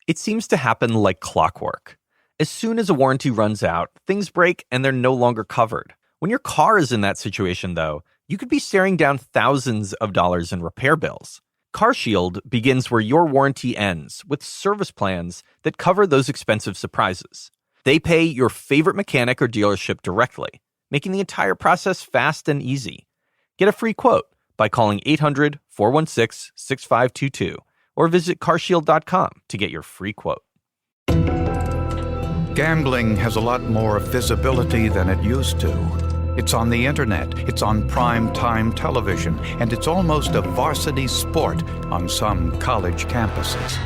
It seems to happen like clockwork. As soon as a warranty runs out, things break and they're no longer covered. When your car is in that situation, though, you could be staring down thousands of dollars in repair bills. CarShield begins where your warranty ends, with service plans that cover those expensive surprises. They pay your favorite mechanic or dealership directly, making the entire process fast and easy. Get a free quote by calling 800-416-6522 or visit carshield.com to get your free quote. Gambling has a lot more visibility than it used to. It's on the internet, it's on prime-time television, and it's almost a varsity sport on some college campuses.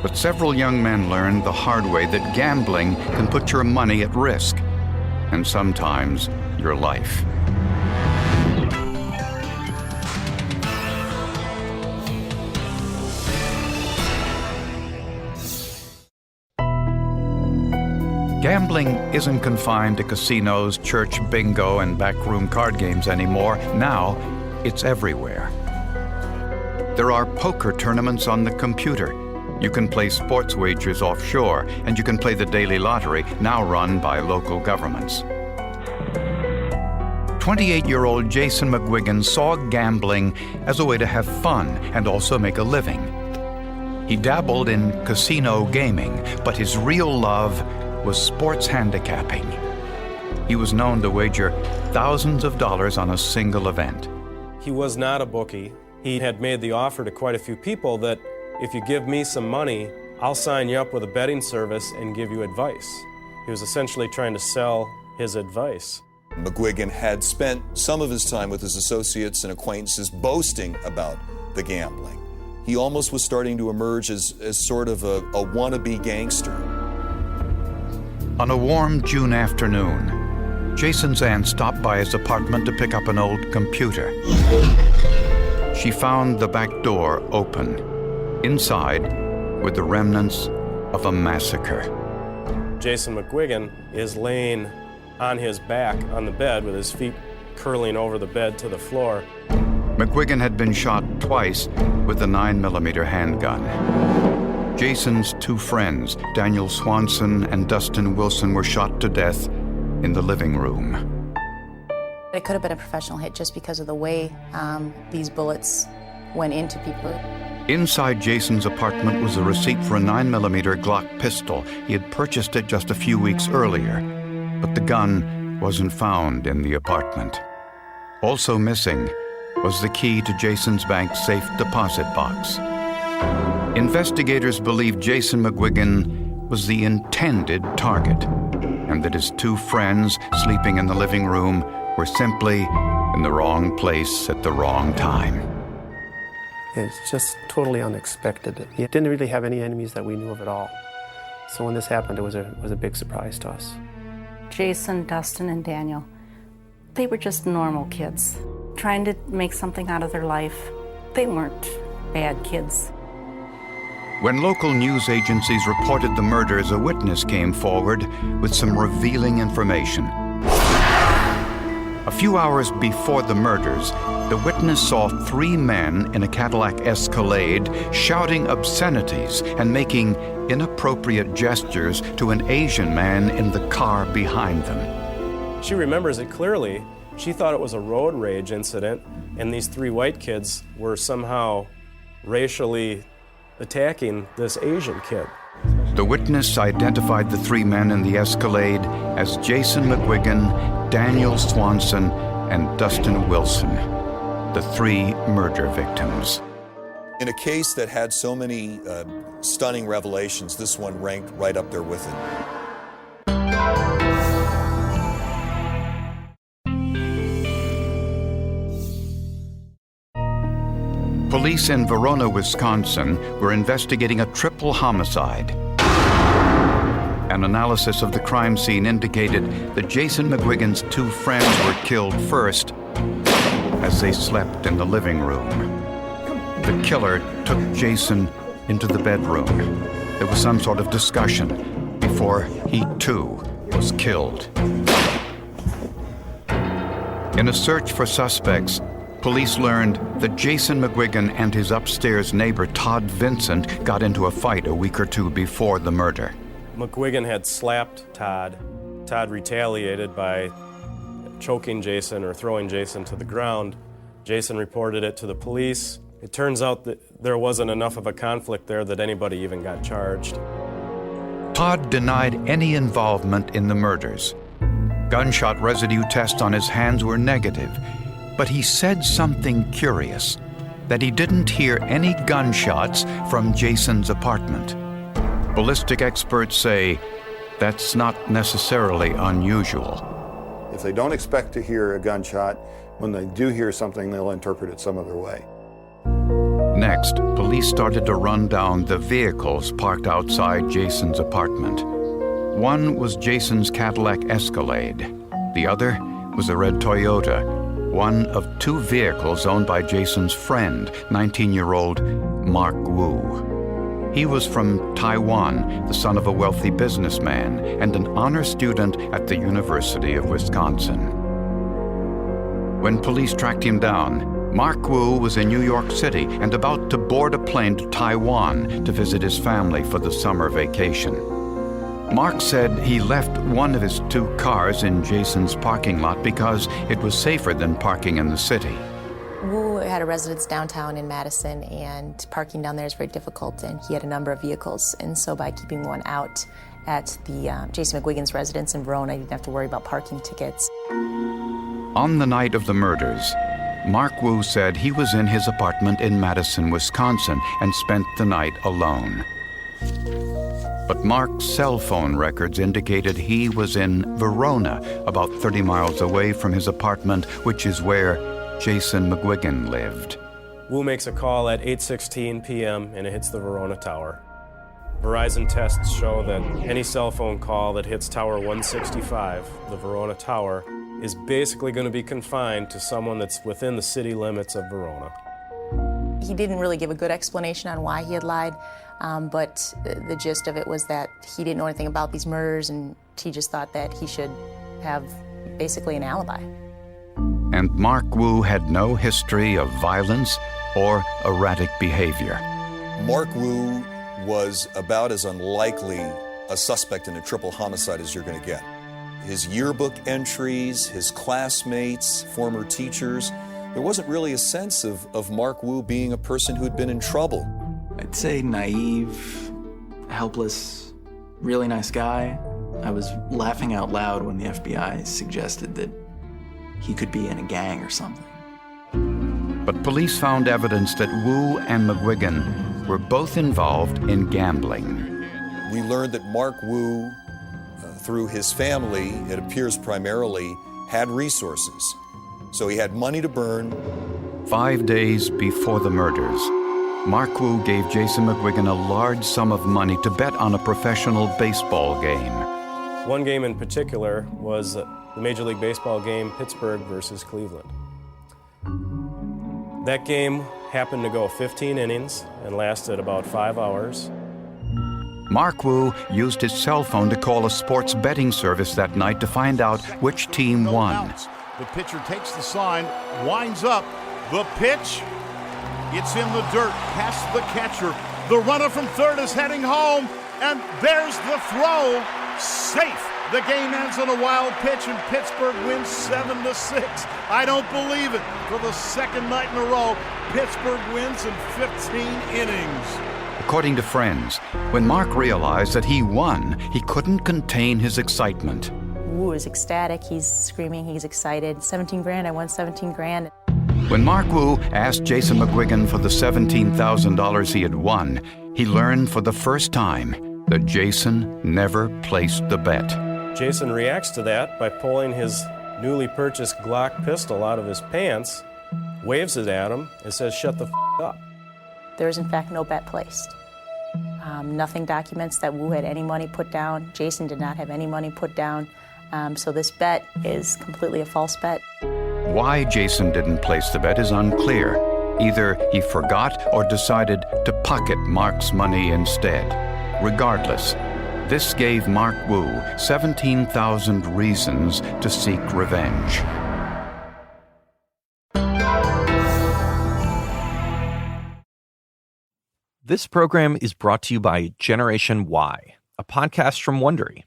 But several young men learned the hard way that gambling can put your money at risk, and sometimes your life. Gambling isn't confined to casinos, church bingo, and backroom card games anymore. Now, it's everywhere. There are poker tournaments on the computer. You can play sports wagers offshore, and you can play the daily lottery, now run by local governments. 28-year-old Jason McGuigan saw gambling as a way to have fun and also make a living. He dabbled in casino gaming, but his real love was sports handicapping. He was known to wager thousands of dollars on a single event. He was not a bookie. He had made the offer to quite a few people that if you give me some money, I'll sign you up with a betting service and give you advice. He was essentially trying to sell his advice. McGuigan had spent some of his time with his associates and acquaintances boasting about the gambling. He almost was starting to emerge as sort of a wannabe gangster. On a warm June afternoon, Jason's aunt stopped by his apartment to pick up an old computer. She found the back door open. Inside were the remnants of a massacre. Jason McGuigan is laying on his back on the bed with his feet curling over the bed to the floor. McGuigan had been shot twice with a 9mm handgun. Jason's two friends, Daniel Swanson and Dustin Wilson, were shot to death in the living room. It could have been a professional hit just because of the way these bullets went into people. Inside Jason's apartment was a receipt for a 9mm Glock pistol. He had purchased it just a few weeks earlier, but the gun wasn't found in the apartment. Also missing was the key to Jason's bank's safe deposit box. Investigators believe Jason McGuigan was the intended target, and that his two friends sleeping in the living room were simply in the wrong place at the wrong time. It's just totally unexpected. He didn't really have any enemies that we knew of at all. So when this happened, it was a big surprise to us. Jason, Dustin, and Daniel, they were just normal kids, trying to make something out of their life. They weren't bad kids. When local news agencies reported the murders, a witness came forward with some revealing information. A few hours before the murders, the witness saw three men in a Cadillac Escalade shouting obscenities and making inappropriate gestures to an Asian man in the car behind them. She remembers it clearly. She thought it was a road rage incident, and these three white kids were somehow racially attacking this Asian kid. The witness identified the three men in the Escalade as Jason McGuigan, Daniel Swanson, and Dustin Wilson, the three murder victims. In a case that had so many stunning revelations, this one ranked right up there with it. Police in Verona, Wisconsin, were investigating a triple homicide. An analysis of the crime scene indicated that Jason McGuigan's two friends were killed first as they slept in the living room. The killer took Jason into the bedroom. There was some sort of discussion before he, too, was killed. In a search for suspects, Police learned that Jason McGuigan and his upstairs neighbor Todd Vincent got into a fight a week or two before the murder. McGuigan had slapped Todd. Todd retaliated by choking Jason or throwing Jason to the ground. Jason reported it to the police. It turns out that there wasn't enough of a conflict there that anybody even got charged. Todd denied any involvement in the murders. Gunshot residue tests on his hands were negative, but he said something curious, that he didn't hear any gunshots from Jason's apartment. Ballistic experts say that's not necessarily unusual. If they don't expect to hear a gunshot, when they do hear something, they'll interpret it some other way. Next, police started to run down the vehicles parked outside Jason's apartment. One was Jason's Cadillac Escalade. The other was a red Toyota, one of two vehicles owned by Jason's friend, 19-year-old Mark Wu. He was from Taiwan, the son of a wealthy businessman, and an honor student at the University of Wisconsin. When police tracked him down, Mark Wu was in New York City and about to board a plane to Taiwan to visit his family for the summer vacation. Mark said he left one of his two cars in Jason's parking lot because it was safer than parking in the city. Wu had a residence downtown in Madison, and parking down there is very difficult, and he had a number of vehicles. And so by keeping one out at the Jason McGuigan's residence in Verona, he didn't have to worry about parking tickets. On the night of the murders, Mark Wu said he was in his apartment in Madison, Wisconsin, and spent the night alone. But Mark's cell phone records indicated he was in Verona, about 30 miles away from his apartment, which is where Jason McGuigan lived. Wu makes a call at 8:16 p.m. and it hits the Verona Tower. Verizon tests show that any cell phone call that hits Tower 165, the Verona Tower, is basically going to be confined to someone that's within the city limits of Verona. He didn't really give a good explanation on why he had lied, but the gist of it was that he didn't know anything about these murders, and he just thought that he should have basically an alibi. And Mark Wu had no history of violence or erratic behavior. Mark Wu was about as unlikely a suspect in a triple homicide as you're going to get. His yearbook entries, his classmates, former teachers, there wasn't really a sense of Mark Wu being a person who'd been in trouble. I'd say naive, helpless, really nice guy. I was laughing out loud when the FBI suggested that he could be in a gang or something. But police found evidence that Wu and McGuigan were both involved in gambling. We learned that Mark Wu, through his family, it appears primarily, had resources. So he had money to burn. 5 days before the murders, Mark Wu gave Jason McGuigan a large sum of money to bet on a professional baseball game. One game in particular was the Major League Baseball game, Pittsburgh versus Cleveland. That game happened to go 15 innings and lasted about 5 hours. Mark Wu used his cell phone to call a sports betting service that night to find out which team won. The pitcher takes the sign, winds up. The pitch, it's in the dirt, past the catcher. The runner from third is heading home, and there's the throw. Safe. The game ends on a wild pitch, and Pittsburgh wins 7-6. I don't believe it. For the second night in a row, Pittsburgh wins in 15 innings. According to friends, when Mark realized that he won, he couldn't contain his excitement. Wu is ecstatic, he's screaming, he's excited. 17 grand, I won 17 grand. When Mark Wu asked Jason McGuigan for the $17,000 he had won, he learned for the first time that Jason never placed the bet. Jason reacts to that by pulling his newly purchased Glock pistol out of his pants, waves it at him, and says, "Shut the f*** up." There is in fact no bet placed. Nothing documents that Wu had any money put down. Jason did not have any money put down. So this bet is completely a false bet. Why Jason didn't place the bet is unclear. Either he forgot or decided to pocket Mark's money instead. Regardless, this gave Mark Wu 17,000 reasons to seek revenge. This program is brought to you by Generation Why, a podcast from Wondery.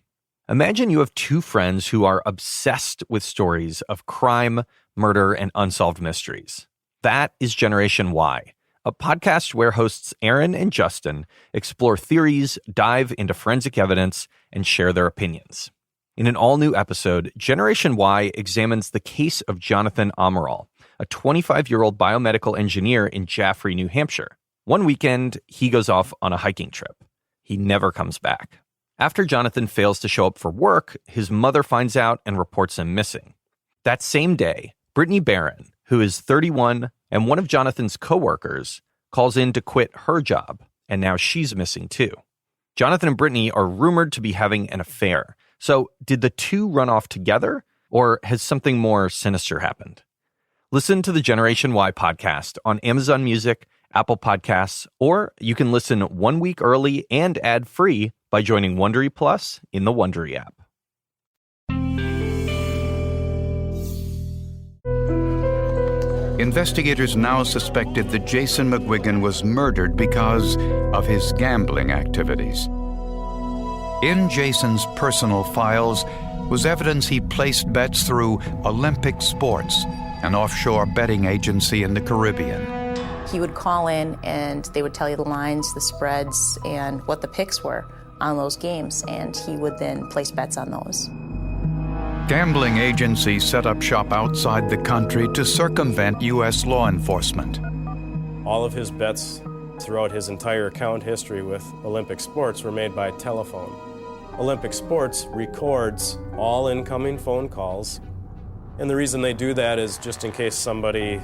Imagine you have two friends who are obsessed with stories of crime, murder, and unsolved mysteries. That is Generation Why, a podcast where hosts Aaron and Justin explore theories, dive into forensic evidence, and share their opinions. In an all-new episode, Generation Why examines the case of Jonathan Amaral, a 25-year-old biomedical engineer in Jaffrey, New Hampshire. One weekend, he goes off on a hiking trip. He never comes back. After Jonathan fails to show up for work, his mother finds out and reports him missing. That same day, Brittany Barron, who is 31 and one of Jonathan's coworkers, calls in to quit her job, and now she's missing too. Jonathan and Brittany are rumored to be having an affair. So did the two run off together, or has something more sinister happened? Listen to the Generation Why podcast on Amazon Music, Apple Podcasts, or you can listen 1 week early and ad-free by joining Wondery Plus in the Wondery app. Investigators now suspected that Jason McGuigan was murdered because of his gambling activities. In Jason's personal files was evidence he placed bets through Olympic Sports, an offshore betting agency in the Caribbean. He would call in and they would tell you the lines, the spreads, and what the picks were on those games, and he would then place bets on those. Gambling agencies set up shop outside the country to circumvent U.S. law enforcement. All of his bets throughout his entire account history with Olympic Sports were made by telephone. Olympic Sports records all incoming phone calls, and the reason they do that is just in case somebody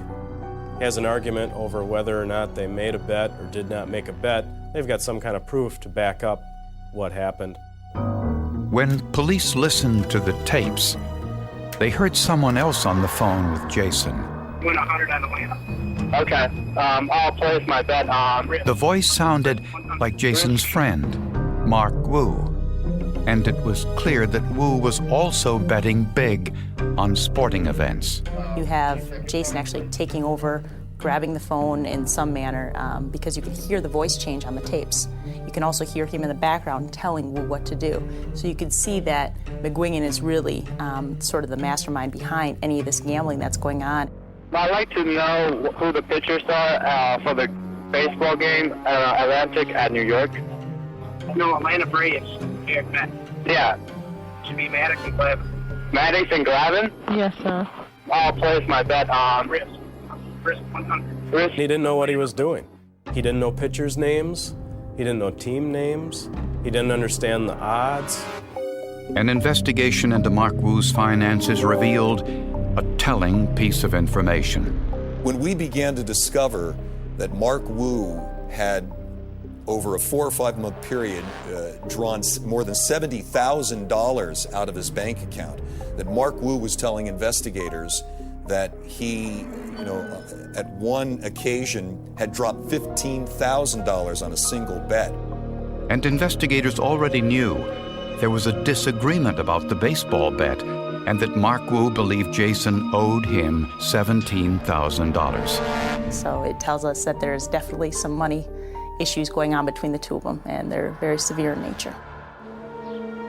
has an argument over whether or not they made a bet or did not make a bet, they've got some kind of proof to back up what happened. When police listened to the tapes, they heard someone else on the phone with Jason. Win 100 on the win. Okay, I'll place my bet on... The voice sounded like Jason's friend, Mark Wu. And it was clear that Wu was also betting big on sporting events. You have Jason actually taking over, grabbing the phone in some manner, because you can hear the voice change on the tapes. You can also hear him in the background telling Wu what to do. So you can see that McGuigan is really sort of the mastermind behind any of this gambling that's going on. I'd like to know who the pitchers are for the baseball game, Atlantic at New York. No, Atlanta Braves. Yeah. Should be Maddox and Glavine. Maddox and Glavine? Yes, sir. I'll place my bet on Risk 100. He didn't know what he was doing. He didn't know pitchers' names. He didn't know team names. He didn't understand the odds. An investigation into Mark Wu's finances revealed a telling piece of information. When we began to discover that Mark Wu had, over a 4 or 5 month period, drawn more than $70,000 out of his bank account, that Mark Wu was telling investigators that he, at one occasion had dropped $15,000 on a single bet. And investigators already knew there was a disagreement about the baseball bet and that Mark Wu believed Jason owed him $17,000. So it tells us that there's definitely some money issues going on between the two of them, and they're very severe in nature.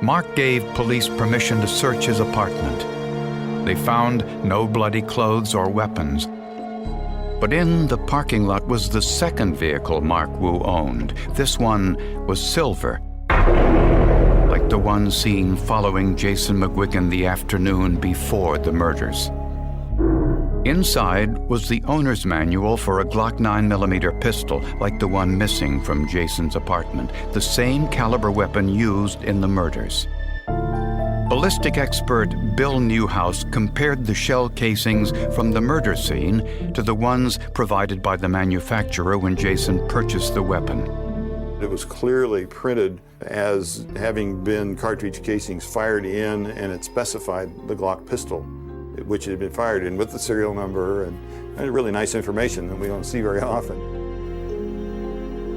Mark gave police permission to search his apartment. They found no bloody clothes or weapons. But in the parking lot was the second vehicle Mark Wu owned. This one was silver, like the one seen following Jason McGuigan the afternoon before the murders. Inside was the owner's manual for a Glock 9mm pistol, like the one missing from Jason's apartment, the same caliber weapon used in the murders. Ballistic expert Bill Newhouse compared the shell casings from the murder scene to the ones provided by the manufacturer when Jason purchased the weapon. It was clearly printed as having been cartridge casings fired in, and it specified the Glock pistol, which it had been fired in, with the serial number, and really nice information that we don't see very often.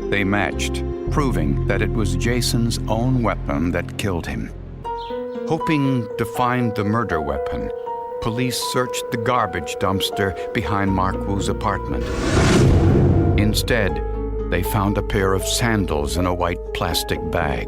They matched, proving that it was Jason's own weapon that killed him. Hoping to find the murder weapon, police searched the garbage dumpster behind Mark Wu's apartment. Instead, They found a pair of sandals in a white plastic bag.